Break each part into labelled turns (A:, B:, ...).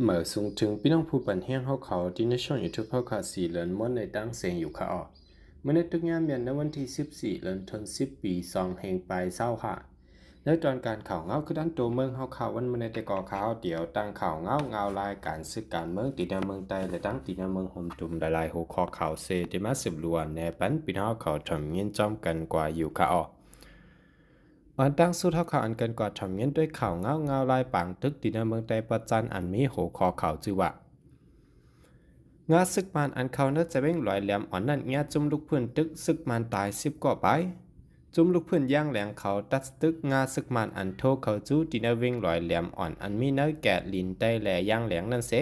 A: เหมื่อสูงถึงพี่น้องผู้ปันแห้งเขาที่ในช่องยูทูบเขาขาด4เดือนม้วนในตั้งเสียงอยู่ค่ะออเมื่อในตึกงานเมียนในวันที่14เดือนธันวาคมปี2แห่งปลายเศร้าค่ะในตอนการข่าวเงาคือด้านตัวเมืองข่าววันเมื่อในแต่ก่อข่าวเดียวตั้งข่าวเงารายการศึกการเมืองตีในเมืองใต้และตั้งตีในเมืองห่มตุ่มหลายๆหัวข้อข่าวเซติมาสืบล้วนในปันพี่น้องเขาทำเงินจอมกันกว่าอยู่ค่ะออ อันตั้งสู้เท่าข่าวอันเกินกว่าทำเงี้ยด้วยข่าวเงาลายปางตึกดีในเมืองใดประจันอันมีโหคอข่าวจือว่างาซึกมันอันเขาเนื้อจะเบ่งลอยแหลมอ่อนนั่นเงี้ยจุ่มลูกพื้นตึกซึกมันตาย10ก่อไปจุ่มลูกพื้นย่างแหลงเขาตัดตึกงาซึกมันอันโทเขาจู้ดีในเว่งลอยแหลมอ่อนอันมีเนื้อแกะลินได้แหล่ย่างแหลงนั่นเส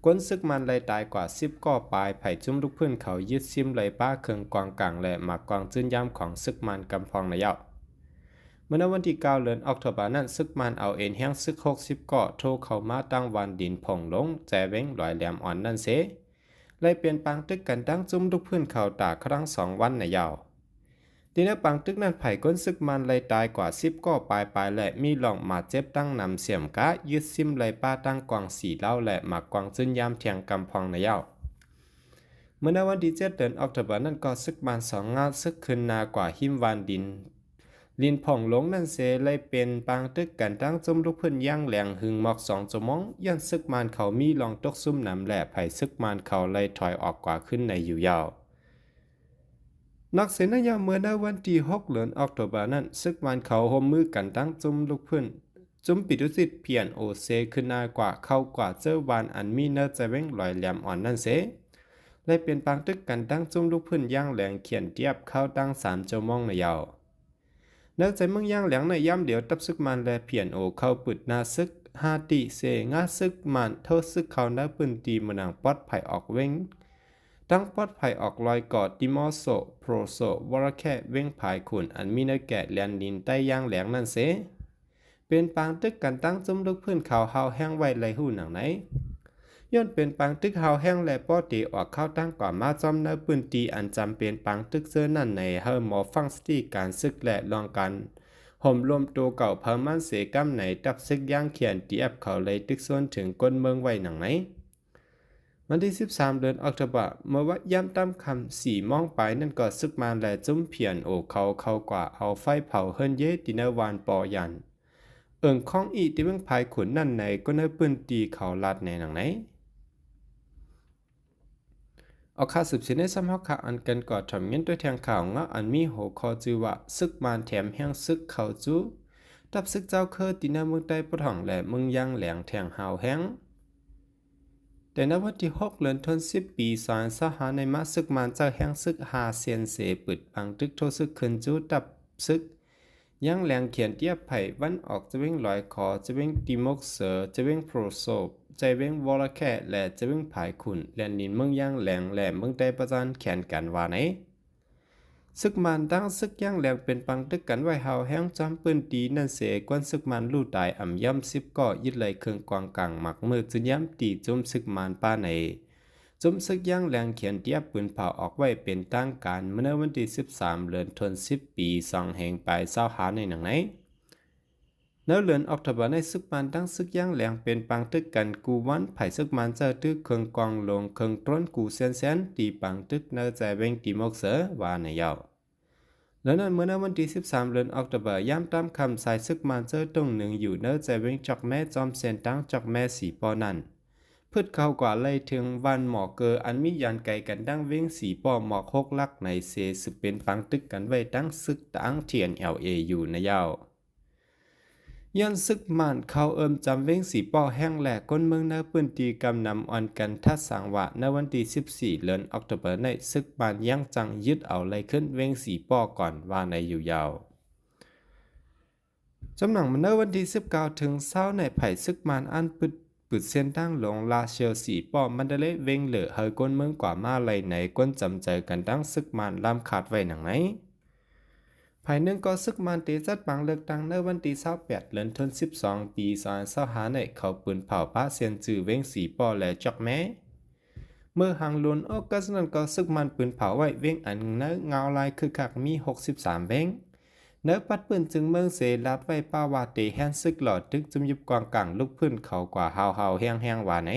A: กวนซึกมันเลยตายกว่า10ก่อปลายไผ่จุ่มลูกพื้นเขายึดซิมเลยป้าเคืองกวางกลางและหมากกวางจื้นย่ำของซึกมันกำพองนายา เมื่อวันที่9เดือนออกตุลานั้นซึกมันเอาเอ็นแห้งซึก60เกาะโทรเข้ามาตั้งวันดินผ่องลงแจเว้งลอยแหลมอ่อนนั่นเสเลยเปลี่ยนปังตึกกันตั้งจุ้มทุกพื้นเขาตาครั้ง2 วันในยาวทีนี้ปังตึกนั้นไผ่ก้นซึกมันเลยตายกว่า10ก่อปลายและมีหลองมาเจ็บตั้งนำเสียมกะยึดซิมเลยป้าตั้งกวางสีเล่าและหมากกวางจึ้นยามเทียงกำพองในยาวเมื่อวันที่7เดือนออกตุลานั้นก็ซึกมัน2 งานซึกขึ้นนากว่าหิมวานดิน ลินผ่องลงนั่นเสเลยเป็นปางตึกกันตั้งจุ่มลูกพื้นย่างแหลงหึงหมอก2 ชั่วโมงยันซึกมานเขามีลองตกซุ่มน้ำแหล่ไผ่ซึกมานเขาเลยถอยออกกว่าขึ้นในอยู่ยาวนักเสนายาเมื่อในวันที่6เดือนออกตุลานั้นซึกมานเขาห่มมือกันตั้งจุ่มลูกพื้นจุ่มปิดุสิตเพียนโอเซขึ้นนากว่าเข้ากว่าเจอวานอันมีเนื้อจะเว้งลอยแหลมอ่อนนั่นเสเลยเป็นปางตึกกันตั้งจุ่มลูกพื้นย่างแหลงเขียนเทียบเข้าตั้ง3 ชั่วโมงในยาว เนื่องจากเมืองย่างแหลงในย่ำเดียวตับซึกมันและเพียนโอเข้าปิดนาซึกฮาติเซงาซึกมันเท่าซึกเขาหน้าปืนตีมันางปอดไผ่ออกเว้งตั้งปอดไผ่ออกลอยกอดติมอโซโปรโซวรแค่เว้งผายขุนอันมีเนื้อแกะแลนดินใต้ย่างแหลงนั่นเสเป็นปางตึกกันตั้งจุ่มลูกพื้นเขาเฮาแห้งไว้ไหลหูหนังไหน ย้อนเป็นปังตึกเฮาแห้งและป้อตีออกเข้าตั้งก่อนมาจอมเนื้อปืนตีอันจำเป็นปังตึกเสื้อนั่นในเฮอหมอฟังสตีการซึกและลองกันห่มรวมตัวเก่าเพิ่มมันเสกำไหนตับซึกย่างเขียนตีแอบเขาเลยตึกส่วนถึงก้นเมืองไว้หนังไหนวันที่13เดือนออกตุลาเมื่อว่าย่ำตั้มคำ4 มองไปนั่นก็ซึกมาและจุ้มเพียนโอเขากว่าเอาไฟเผาเฮิรนเยตินวานปอยันข้องอีที่เมืองภายขุนนั่นในก็เนื้อปืนตีเขาลาดในหนังไหน เอาค่าสืบเสียในสำฮักข่าอันกันก่อทำเงินด้วยแทงข่าวงะอันมีหัวข้อจือว่าซึกมานแถมแห้งซึกเขาจูตับซึกเจ้าเคอตีนาเมืองใต้ปะถ่องและเมืองยังแหลงแทงหาวแห้งแต่ในวันที่6เดือนธันวาคมปี2025ในมาซึกมานเจ้าแห้งซึกหาเซียนเสปึดปังตึกโทซึกขึ้นจูตับซึกยังแหลงเขียนเทียบไผ่วันออกจะเว้งลอยคอจะเว้งติมกเสือจะเว้งโปรโซบใจเว้งวอลแค่และจะเว้งผายขุนและนินเมืองย่างแหลงและเมืองใดประจานแขนกันว่าไหนซึกมันตั้งซึกย่างแหลงเป็นปังตึกกันไว้เฮาแห้งจำปืนตีนั่นเสกวนซึกมันลู่ตายอ่ำย่ำ10ก่อยึดไหลเครื่องกวางกลางหมักมือจึงย้ำตีจุ่มซึกมันป้าในจุ่มซึกย่างแหลงเขียนเทียบปืนเผาออกไว้เป็นตั้งการเมื่อวันที่13เดือนธันวาคมปี2แห่งปลาย25ในหนังไหน เนื้อเลือนออกตบในซึกมันตั้งซึกย่างแหลงเป็นปังตึกกันกูวันไผ่ซึกมันเจอตึกเคืองกองลงเคืองต้นกูเซนตีปังตึกเนื้อใจเวงตีมกเสือว่าในยาวแล้วนั้นเมื่อวันที่13เดือนออกตบย่ำตามคำสายซึกมันเจอตรงหนึ่งอยู่เนื้อใจเวงจอกแม่จอมเซนตั้งจอกแม่สีปอนันพืชเข้ากว่าไล่ถึงวันหมอเกออันมียันไก่กันดั้งเวงสีปอหมอก6 ลักในเซสึกเป็นปังตึกกันไว้ตั้งซึกตั้งเทียนLAอยู่ในยาว ย้อนซึกมันเขาจำเว้งสีป้อแห้งแหลกก้นเมืองในพื้นที่กำนำอ่อนกันทัดสังวะในวันที่14เดือนออกตุลาในซึกมันยังจังยึดเอาไลขึ้นเว้งสีป้อก่อนว่าในอยู่ยาวจำหนังมันในวันที่19ถึง20ในไผ่ซึกมันอันปึดเส้นตั้งลงลาเชลสีป้อมันได้เละเว้งเหลือเฮยก้นเมืองกว่ามาไลในก้นจำใจกันตั้งซึกมันลำขาดไว้หนังไหน ภายหนึ่งก็ซึกมันตีจัดบังเลือกตั้งในวันที่28เดือนธันวาคมปี2025ในเขาปืนเผาพระเซียนจือเว้งสีปอและจอกแม้เมื่อหางลุนโอกัสนั้นก็ซึกมันปืนเผาไว้เว้งอันเนื้อเงาลายคือคักมี63เว้ง เนื้อปัดปืนจึงเมืองเสลัดไว้ป้าวาเตแฮนซึกหลอดตึกจุมยุบกองกลางลุกพื้นเขากว่าเฮาแห้งๆว่าไหน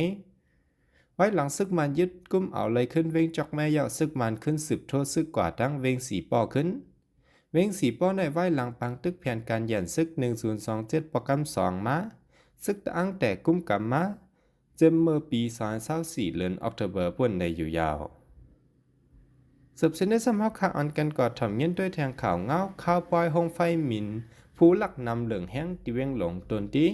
A: ไว้หลังซึกมันยึดกุ้มเอาเลยขึ้นเวงจอกแม่ยอซึกมันขึ้นสืบโทษซึกกว่าทั้งเวงสีป้อขึ้นเวงสีป้อในไว้หลังปังตึกแผนการหยันซึก1027โปรแกรม2มาซึกตั้งแต่กุ้มกับมาเจมเมื่อปี2024เดือนออกโทเบอร์ป่นในอยู่ยาวสืบเส้นได้สำหรับข่าวอันกันกอดถ่อมเย็นด้วยแทงข่าวเงาข่าวปล่อยหงไฟหมินผู้หลักนำเหลืองแห้งที่เวียงหลงตนตี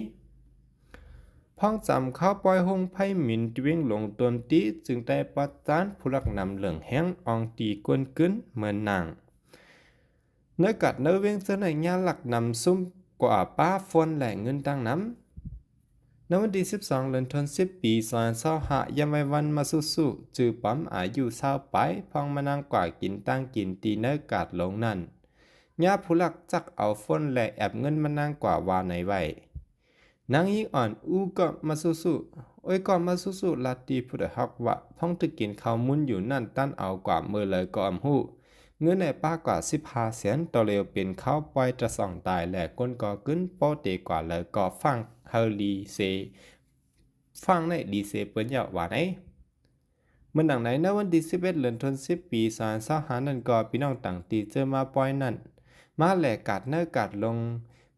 A: พ้องจำข้าวปล่อยหงไฟหมินที่เวียงหลงตนตีจึงได้ประจานผู้หลักนำเหลืองแห้งอองตีกวนกึ้นเหมือนนางเนื้อกัดเนื้อเวียงเสนอยาหลักนำซุ่มกว่าป้าฟนแหล่งเงินตั้งน้ำในวันที่12เดือนธันวาคมปี2025ยามวันมาสู้จือปั๊มอายุ20ไปพองมานั่งกว่ากินตั้งกินตีเนื้อกัดลงนั่นญาผู้หลักจักเอาฟนและแอบเงินมานั่งกว่าว่าในไว้นางยิ่งอ่อนก็มาสู้โอ้ยก่อนมาสู้ลาตีผู้ใดฮักว่าพ้องตึกกินข้าวมุนอยู่นั่นตั้นเอากว่ามือเลยก็อำหูเงินในป้ากว่า15แสนต่อเร็วเป็นข้าวปล่อยจะส่องตายและก้นก่อขึ้นโปเตกว่าเลยก็ฟังเฮลีเซฟังในดีเซเปิ้นยาวว่าไหนเมื่อดังไหนในวันที่11เดือนธันวาคมปี2025นั่นก็พี่น้องต่างตีเจอมาปล่อยนั่นมาแหลกกัดเนื้อกัดลง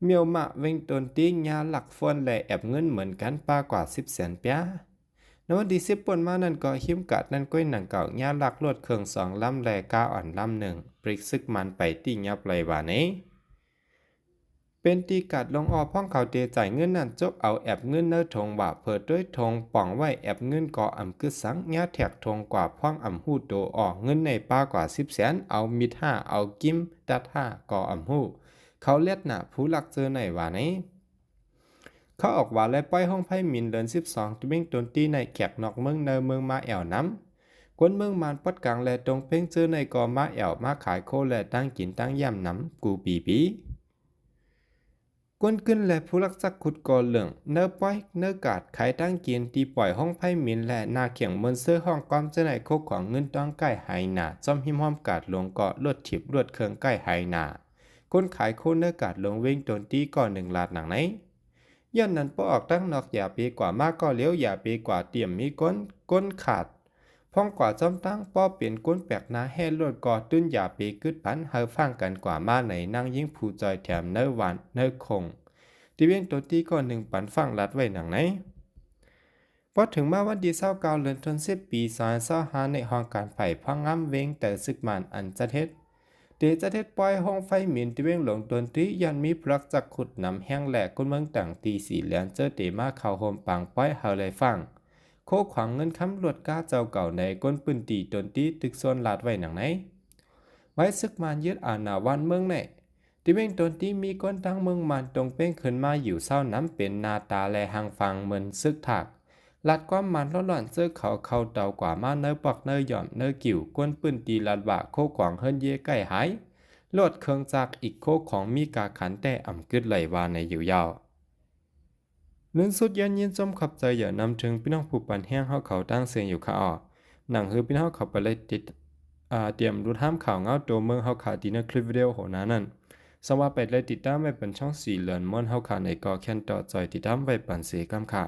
A: เมียวมะเวงตนตีญาหลักฟอนและแอบเงินเหมือนกันป้ากว่า10แสนเปียในวันที่10ปนมานั่นก็หิมกัดนั่นก้อยหนังเก่าญาหลักรถเครื่อง2ลำและก้าอ่อนลำ1ปริกซึกมันไปตียับไหลว่านี้เป็นตีกัดลงออพ้องเขาเตจ่ายเงินนั่นจกเอาแอบเงินเนื้อทงว่าเปิดด้วยทงป่องไว้แอบเงินก่ออ่ำกึสังญาแถกทงกว่าพ้องอ่ำหูโตออกเงินในป้ากว่า10แสนเอามิด5เอากิมดัด5ก่ออ่ำหูเขาเลียดหน้าผู้หลักเจอในว่านี้เขาออกว่าและป้อยห้องไพ่หมินเดือน12ที่เบ่งตนตีในแขกนอกเมืองเนเมืองมาแอวน้ำกวนเมืองมันปัดกลางและตรงเพ่งเจอในกอมาแอวมาขายโคและตั้งกินตั้งย่ำน้ำกูปีกวนขึ้นและผู้รักจักขุดกอเหลืองเนื้อป้อยเนื้อกาดขายตั้งกินตีปล่อยห้องไพ่หมินและนาเขียงเมืองเสื้อห้องก้อมเจอในโคกของเงินต้องใกล้หายหนาจอมหิมห้อมกาดลงเกาะลวดถิบลวดเคืองใกล้หายหนาคนขายโคเนื้อกาดลงเว้งตนตีก่อน1 ลาดหนังไหนย้อนนั้นพอออกตั้งนอกอย่าปีกว่ามากก็เลี้ยวอย่าปีกว่าเตรียมมีก้นขาดพ้องกว่าจอมตั้งป้อเปลี่ยนก้นแปลกนาแห่ลวดก่อตื้นอย่าปีกึดพันเฮาฟังกันกว่ามาในนั่งยิ่งผู้จอยแถมเนื้อหวานเนื้อคงที่เวียงตัวตีก่อน1ปันฟังลัดไว้หนังไหนพอถึงมาวันที่29เดือนธันวาคมปี2025ในห้องการไผ่พังงามเวงแต่ซึกมันอันจะเฮ็ดเดจะเทศปล่อยห้องไฟหมินที่เว้งหลงตนที่ยันมีพลักจักขุดนำแห้งแหลกคนเมืองต่างตีสีเหลียนเจอเตมาข่าวโฮมปังป้อยเฮาเลยฟังโคขวางเงินคำรวดก้าเจ้าเก่าในก้นปืนตีตนที่ตึกโซนลาดไว้หนังไหนไว้ซึกมันยึดอาณาวันเมืองไหนที่เว้งตนที่มีก้นตั้งเมืองมันตรงเป้งขึ้นมาอยู่เศร้าน้ำเป็นนาตาและหางฟังเหมือนซึกถักลัดความมันร้อนเสื้อเขาเข้าเตากว่ามาเนื้อปักเนื้อหย่อมเนื้อกิ่วก้นปืนตีลัดบะโคขวางเฮินเย่ใกล้หายโลดเครื่องจักรอีกโคของมีกาขันแต่อ่ำกึดไหลวาในอยู่ยาวเลื่อนสุดยันยินจมขับใจอย่านำถึงพี่น้องผู้ปันแห้งเขาตั้งเสียงอยู่ค่ะอ๋อหนังคือพี่น้องเขาไปเลยติดเตรียมรู้ท่ามข่าวเงาตัวเมืองเขาขาดีในคลิปวิดีโอโหน้านั่นสว่าไปเลยติดตามไว้เป็นช่อง4เหลือนม้วนเขาขาในกอแคนต่อจอยติดตามไว้ปันเสียกำค่ะ